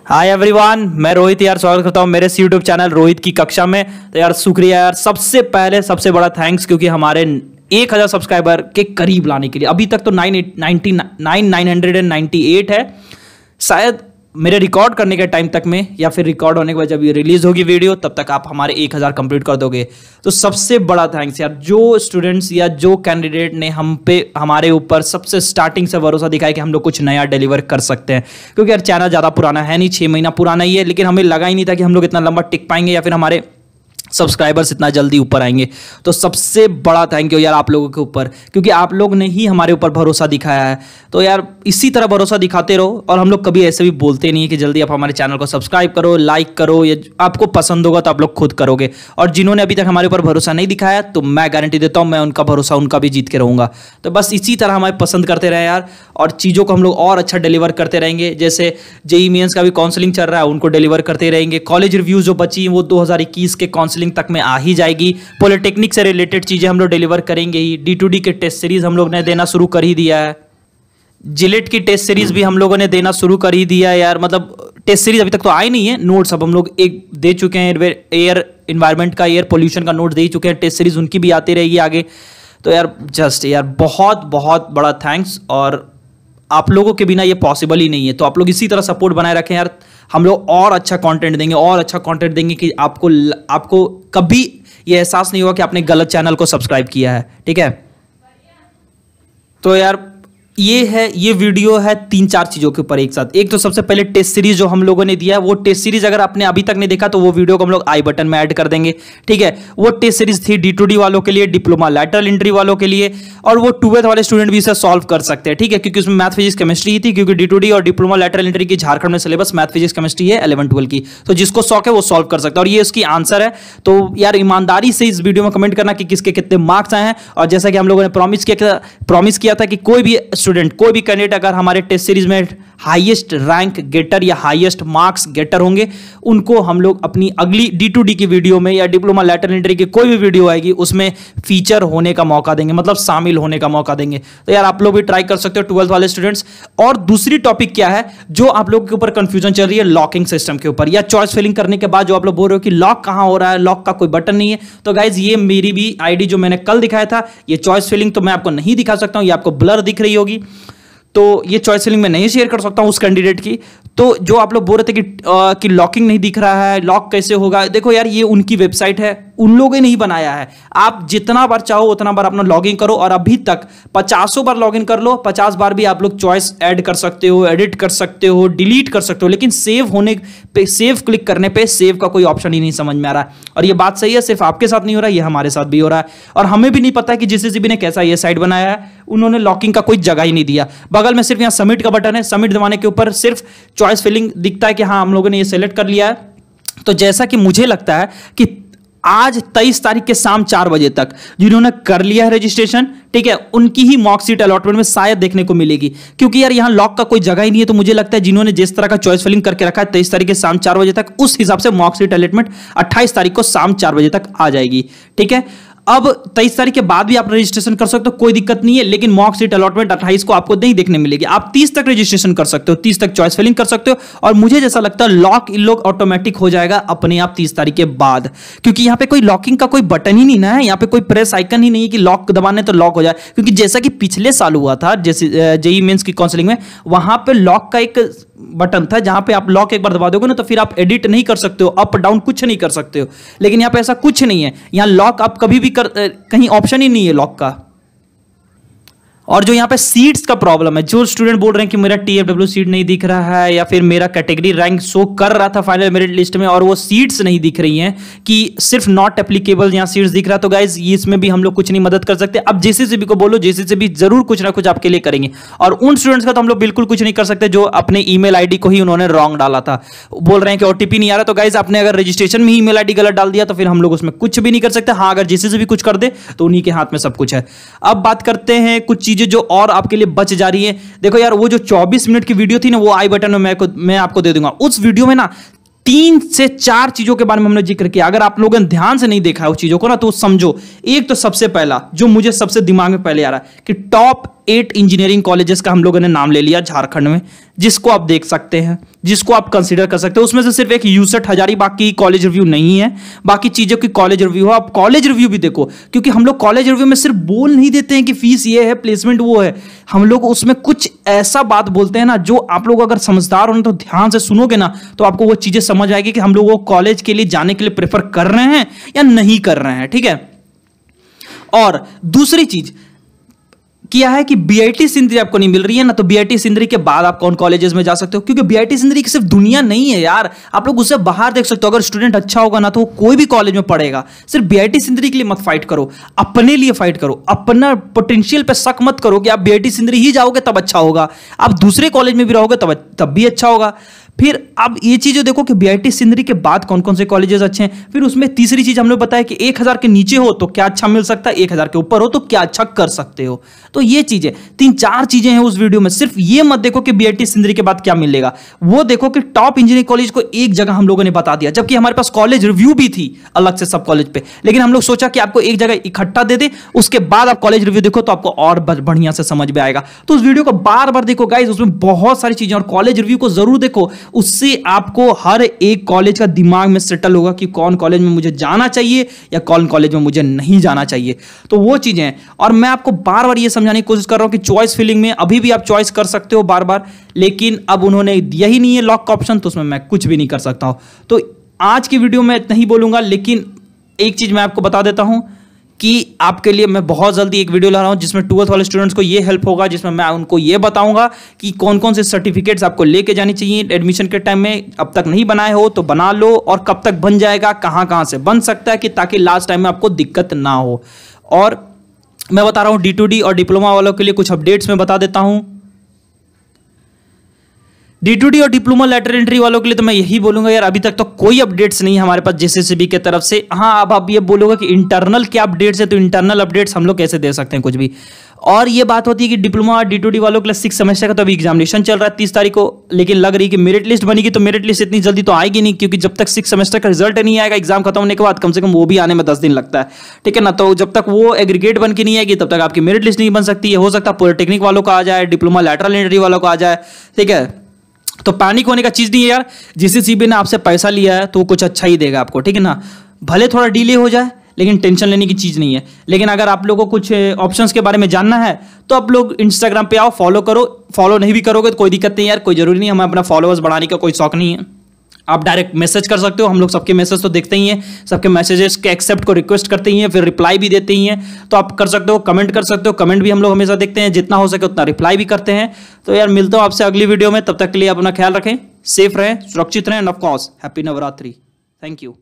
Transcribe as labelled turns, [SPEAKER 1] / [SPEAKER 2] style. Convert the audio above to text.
[SPEAKER 1] Hi everyone, मैं रोहित यार स्वागत करता हूँ मेरे यूट्यूब चैनल रोहित की कक्षा में। तो यार शुक्रिया यार, सबसे पहले सबसे बड़ा थैंक्स, क्योंकि हमारे 1000 सब्सक्राइबर के करीब लाने के लिए। अभी तक तो 998 है शायद मेरे रिकॉर्ड करने के टाइम तक में, या फिर रिकॉर्ड होने के बाद जब ये रिलीज होगी वीडियो तब तक आप हमारे 1000 कंप्लीट कर दोगे। तो सबसे बड़ा थैंक्स यार, जो स्टूडेंट्स या जो कैंडिडेट ने हमारे ऊपर सबसे स्टार्टिंग से भरोसा दिखाया कि हम लोग कुछ नया डिलीवर कर सकते हैं। क्योंकि यार चैनल ज़्यादा पुराना है नहीं, 6 महीना पुराना ही है, लेकिन हमें लगा ही नहीं था कि हम लोग इतना लंबा टिक पाएंगे या फिर हमारे सब्सक्राइबर्स इतना जल्दी ऊपर आएंगे। तो सबसे बड़ा थैंक यू यार आप लोगों के ऊपर, क्योंकि आप लोग ने ही हमारे ऊपर भरोसा दिखाया है। तो यार इसी तरह भरोसा दिखाते रहो, और हम लोग कभी ऐसे भी बोलते नहीं है कि जल्दी आप हमारे चैनल को सब्सक्राइब करो, लाइक करो, या आपको पसंद होगा तो आप लोग खुद करोगे। और जिन्होंने अभी तक हमारे ऊपर भरोसा नहीं दिखाया, तो मैं गारंटी देता हूँ मैं उनका भरोसा उनका भी जीत के रहूँगा। तो बस इसी तरह हमें पसंद करते रहे यार, और चीज़ों को हम लोग और अच्छा डिलीवर करते रहेंगे। जैसे जेईई मेंस का भी काउंसलिंग चल रहा है, उनको डिलीवर करते रहेंगे। कॉलेज रिव्यू जो बची वो 2021 के काउंसलिंग तक में आ ही जाएगी। पॉलिटेक्निक से रिलेटेड चीजें हम लोग डिलीवर करेंगे ही। D2D के टेस्ट सीरीज हम लोग ने देना शुरू कर ही दिया है। जिलेट की टेस्ट सीरीज भी हम लोगों ने देना शुरू कर ही दिया है यार। मतलब टेस्ट सीरीज अभी तक तो आई नहीं है, नोट्स अब हम लोग एक दे चुके हैं। एयर एनवायरनमेंट का, एयर पोल्यूशन का नोट दे चुके हैं। टेस्ट सीरीज उनकी भी आती रहेगी आगे। तो यार जस्ट यार बहुत बहुत बड़ा थैंक्स, और आप लोगों के बिना ये पॉसिबल ही नहीं है। तो आप लोग इसी तरह सपोर्ट बनाए रखें यार, हम लोग और अच्छा कंटेंट देंगे, और अच्छा कंटेंट देंगे कि आपको कभी ये एहसास नहीं होगा कि आपने गलत चैनल को सब्सक्राइब किया है। ठीक है, तो यार ये वीडियो है 3-4 चीज़ों के ऊपर एक साथ। एक तो सबसे पहले टेस्ट सीरीज जो हम लोगों ने दिया है, वो टेस्ट सीरीज अगर आपने अभी तक नहीं देखा तो वो वीडियो को हम लोग आई बटन में ऐड कर देंगे। ठीक है, वो टेस्ट सीरीज थी D2D वालों के लिए, डिप्लोमा लैटरल एंट्री वालों के लिए, और वो 12th वाले स्टूडेंट भी इसे सॉल्व कर सकते हैं। ठीक है, क्योंकि उसमें मैथ फिजिक्स केमिस्ट्री ही थी, क्योंकि D2D और डिप्लोमा लैटरल एंट्री की झारखंड में सिलेबस मैथ फिजिक्स केमिस्ट्री है 11-12 की। तो जिसको शौक है वो सॉल्व कर सकता है, और ये उसकी आंसर है। तो यार ईमानदारी से इस वीडियो में कमेंट करना कि किसके कितने मार्क्स आए हैं। और जैसा कि हम लोगों ने प्रॉमिस किया था कि कोई भी स्टूडेंट, कोई भी कैंडिडेट अगर हमारे टेस्ट सीरीज में हाईएस्ट रैंक गेटर या हाईएस्ट मार्क्स गेटर होंगे, उनको हम लोग अपनी अगली D2D की वीडियो में या डिप्लोमा लैटरल एंट्री की कोई भी वीडियो आएगी उसमें फीचर होने का मौका देंगे, मतलब शामिल होने का मौका देंगे। तो यार आप लोग भी ट्राई कर सकते हो 12th वाले स्टूडेंट्स। और दूसरी टॉपिक क्या है जो आप लोगों के ऊपर कंफ्यूजन चल रही है, लॉकिंग सिस्टम के ऊपर, या चॉइस फिलिंग करने के बाद जो आप लोग बोल रहे हो कि लॉक कहां हो रहा है, लॉक का कोई बटन नहीं है। तो गाइज ये मेरी भी आईडी जो मैंने कल दिखाया था, ये चॉइस फिलिंग तो मैं आपको नहीं दिखा सकता हूं, ये आपको ब्लर दिख रही होगी, तो ये चॉइस फिलिंग में नहीं शेयर कर सकता हूं उस कैंडिडेट की। तो जो आप लोग बोल रहे थे कि लॉकिंग नहीं दिख रहा है, लॉक कैसे होगा, देखो यार ये उनकी वेबसाइट है, उन लोगों ने नहीं बनाया है। आप जितना बार चाहो उतना बार अपना लॉगिन करो, और अभी तक 50 बार लॉगिन कर लो, 50 बार भी आप लोग चॉइस ऐड कर सकते हो, एडिट कर सकते हो, डिलीट कर सकते हो, लेकिन सेव होने पे, सेव क्लिक करने पे सेव का कोई ऑप्शन ही नहीं समझ में आ रहा है। और ये बात सही है, सिर्फ आपके साथ नहीं हो रहा है, ये हमारे साथ भी हो रहा है। और हमें भी नहीं पता है कि JCCB ने कैसा ये साइट बनाया है, उन्होंने लॉकिंग का कोई जगह ही नहीं दिया। बगल में सिर्फ यहाँ सबमिट का बटन है, सबमिट दबाने के ऊपर सिर्फ चॉइस फिलिंग दिखता है कि हाँ हम लोगों ने ये सेलेक्ट कर लिया है। तो जैसा कि मुझे लगता है कि आज 23 तारीख के शाम 4 बजे तक जिन्होंने कर लिया है रजिस्ट्रेशन, ठीक है, उनकी ही मार्कशीट अलॉटमेंट में शायद देखने को मिलेगी। क्योंकि यार यहाँ लॉक का कोई जगह ही नहीं है। तो मुझे लगता है जिन्होंने जिस तरह का चॉइस फिलिंग करके रखा है 23 तारीख के शाम 4 बजे तक, उस हिसाब से मार्कशीट अलॉटमेंट 28 तारीख को शाम 4 बजे तक आ जाएगी। ठीक है, अब 23 तारीख के बाद भी आप रजिस्ट्रेशन कर सकते हो, कोई दिक्कत नहीं है, लेकिन मॉक सीट अलॉटमेंट 28 को आपको नहीं देखने मिलेगी। आप 30 तक रजिस्ट्रेशन कर सकते हो, 30 तक चॉइस फिलिंग कर सकते हो, और मुझे जैसा लगता है लॉक इन लोग ऑटोमेटिक हो जाएगा अपने आप 30 तारीख के बाद, क्योंकि यहाँ पे कोई लॉकिंग का कोई बटन ही नहीं ना है, यहाँ पे कोई प्रेस आइकन ही नहीं है कि लॉक दबाने तो लॉक हो जाए। क्योंकि जैसा कि पिछले साल हुआ था, जैसे जेईई मेंस की काउंसलिंग में, वहां पे लॉक का एक बटन था जहां पे आप लॉक एक बार दबा दोगे ना तो फिर आप एडिट नहीं कर सकते हो, अप डाउन कुछ नहीं कर सकते हो। लेकिन यहां पे ऐसा कुछ नहीं है, यहां लॉक आप कभी भी कहीं ऑप्शन ही नहीं है लॉक का। और जो यहाँ पे सीट्स का प्रॉब्लम है, जो स्टूडेंट बोल रहे हैं कि मेरा TFW सीट नहीं दिख रहा है, या फिर मेरा कैटेगरी रैंक शो कर रहा था फाइनल मेरिट लिस्ट में और वो सीट्स नहीं दिख रही हैं, कि सिर्फ नॉट एप्लीकेबल यहाँ सीट्स दिख रहा है, तो गाइज इसमें भी हम लोग कुछ नहीं मदद कर सकते। अब JCCB को बोलो, JCCB जरूर कुछ ना कुछ आपके लिए करेंगे। और उन स्टूडेंट्स का तो हम लोग बिल्कुल कुछ नहीं कर सकते जो अपने ईमेल आईडी को ही उन्होंने रॉन्ग डाला था, बोल रहे हैं कि OTP नहीं आ रहा। तो गाइज आपने अगर रजिस्ट्रेशन में ही ईमेल आईडी गलत डाल दिया तो फिर हम लोग उसमें कुछ भी नहीं कर सकते। हाँ, अगर JCCB कुछ कर दे तो उन्हीं के हाथ में सब कुछ है। अब बात करते हैं कुछ चीजें जो और आपके लिए बच जा रही है। देखो यार, वो जो 24 मिनट की वीडियो थी ना, वो आई बटन में मैं आपको दे दूंगा। उस वीडियो में ना 3 से 4 चीजों के बारे में हमने जिक्र किया। अगर आप लोगों ने ध्यान से नहीं देखा है उस चीजों को ना, तो समझो। एक तो सबसे पहला जो मुझे सबसे दिमाग में पहले आ रहा है कि टॉप 8 इंजीनियरिंग कॉलेजेस का हम लोगों ने नाम ले लिया झारखंड में, जिसको आप देख सकते हैं, जिसको आप कंसीडर कर सकते हो। उसमें से सिर्फ एक यूसेट हजारी बाकी कॉलेज रिव्यू नहीं है, बाकी चीजों की कॉलेज रिव्यू है। आप कॉलेज रिव्यू भी देखो, क्योंकि हम लोग कॉलेज रिव्यू में सिर्फ बोल नहीं देते हैं कि फीस ये है, प्लेसमेंट वो है, हम लोग उसमें कुछ ऐसा बात बोलते हैं ना, जो आप लोग अगर समझदार हो ना तो ध्यान से सुनोगे ना, तो आपको वो चीजें समझ आएगी कि हम लोग वो कॉलेज के लिए जाने के लिए प्रेफर कर रहे हैं या नहीं कर रहे हैं। ठीक है। और दूसरी चीज किया है कि बीआईटी सिंदरी आपको नहीं मिल रही है ना, तो बीआईटी सिंदरी के बाद आप कौन कॉलेजेस में जा सकते हो, क्योंकि बीआईटी सिंदरी की सिर्फ दुनिया नहीं है यार, आप लोग उससे बाहर देख सकते हो। अगर स्टूडेंट अच्छा होगा ना तो वो कोई भी कॉलेज में पढ़ेगा। सिर्फ बीआईटी सिंदरी के लिए मत फाइट करो, अपने लिए फाइट करो, अपना पोटेंशियल पे शक मत करो कि आप बीआईटी सिंदरी ही जाओगे तब अच्छा होगा, आप दूसरे कॉलेज में भी रहोगे तब भी अच्छा होगा। फिर अब ये चीजें देखो कि बीआईटी सिंदरी के बाद कौन कौन से कॉलेजेस अच्छे हैं। फिर उसमें तीसरी चीज हमने बताया कि 1000 के नीचे हो तो क्या अच्छा मिल सकता है, 1000 के ऊपर हो तो क्या अच्छा कर सकते हो। तो ये चीजें 3-4 चीजें हैं उस वीडियो में। सिर्फ ये मत देखो कि बीआईटी सिंदरी के बाद क्या मिलेगा, वो देखो कि टॉप इंजीनियरिंग कॉलेज को एक जगह हम लोगों ने बता दिया, जबकि हमारे पास कॉलेज रिव्यू भी थी अलग से सब कॉलेज पे, लेकिन हम लोग सोचा कि आपको एक जगह इकट्ठा दे दे, उसके बाद आप कॉलेज रिव्यू देखो तो आपको और बढ़िया से समझ में आएगा। तो उस वीडियो को बार बार देखो गाइज, उसमें बहुत सारी चीजें, और कॉलेज रिव्यू को जरूर देखो, उससे आपको हर एक कॉलेज का दिमाग में सेटल होगा कि कौन कॉलेज में मुझे जाना चाहिए या कौन कॉलेज में मुझे नहीं जाना चाहिए। तो वो चीजें हैं। और मैं आपको बार बार ये समझाने की कोशिश कर रहा हूं कि चॉइस फिलिंग में अभी भी आप चॉइस कर सकते हो बार बार, लेकिन अब उन्होंने यही नहीं है लॉक का ऑप्शन, तो उसमें मैं कुछ भी नहीं कर सकता हूं। तो आज की वीडियो में इतना ही बोलूंगा, लेकिन एक चीज मैं आपको बता देता हूं कि आपके लिए मैं बहुत जल्दी एक वीडियो ला रहा हूं जिसमें 12th वाले स्टूडेंट्स को ये हेल्प होगा, जिसमें मैं उनको ये बताऊंगा कि कौन कौन से सर्टिफिकेट्स आपको लेके जानी चाहिए एडमिशन के टाइम में। अब तक नहीं बनाए हो तो बना लो, और कब तक बन जाएगा, कहां कहां से बन सकता है, कि ताकि लास्ट टाइम में आपको दिक्कत ना हो। और मैं बता रहा हूं D2D और डिप्लोमा वालों के लिए कुछ अपडेट्स मैं बता देता हूं। D2D और डिप्लोमा लेटर एंट्री वालों के लिए तो मैं यही बोलूंगा यार, अभी तक तो कोई अपडेट्स नहीं है हमारे पास JCCB की तरफ से। हाँ, अब आप ये बोलोगे कि इंटरनल क्या अपडेट्स है, तो इंटरनल अपडेट्स हम लोग कैसे दे सकते हैं कुछ भी। और ये बात होती है कि डिप्लोमा और D2D वालों के लिए 6 सेमेस्टर का तो अभी एग्जामिनेशन चल रहा है 30 तारीख को, लेकिन लग रही कि मेरिट लिस्ट बनेगी, तो मेरिट लिस्ट इतनी जल्दी तो आएगी नहीं, क्योंकि जब तक 6 सेमेस्टर का रिजल्ट नहीं आएगा एग्जाम खत्म होने के बाद, कम से कम वो भी आने में 10 दिन लगता है। ठीक है ना। तो जब तक वो एग्रीगेट बन के नहीं आएगी तब तक आपकी मेरिट लिस्ट नहीं बन सकती है। हो सकता है पॉलिटेक्निक वालों का आ जाए, डिप्लोमा लैटरल एंट्री वालों का आ जाए। ठीक है। तो पैनिक होने का चीज नहीं है यार, JCCB ने आपसे पैसा लिया है तो वो कुछ अच्छा ही देगा आपको। ठीक है ना। भले थोड़ा डिले हो जाए, लेकिन टेंशन लेने की चीज नहीं है। लेकिन अगर आप लोगों को कुछ ऑप्शंस के बारे में जानना है तो आप लोग इंस्टाग्राम पे आओ, फॉलो करो। फॉलो नहीं भी करोगे तो कोई दिक्कत नहीं यार, कोई जरूरी नहीं, हमें अपना फॉलोअर्स बढ़ाने का कोई शौक नहीं है। आप डायरेक्ट मैसेज कर सकते हो, हम लोग सबके मैसेज तो देखते ही हैं, सबके मैसेजेस के एक्सेप्ट को रिक्वेस्ट करते ही हैं, फिर रिप्लाई भी देते ही हैं। तो आप कर सकते हो, कमेंट कर सकते हो, कमेंट भी हम लोग हमेशा देखते हैं, जितना हो सके उतना रिप्लाई भी करते हैं। तो यार मिलता हूं आपसे अगली वीडियो में, तब तक के लिए अपना ख्याल रखें, सेफ रहें, सुरक्षित रहें, end of course happy Navratri. Thank you.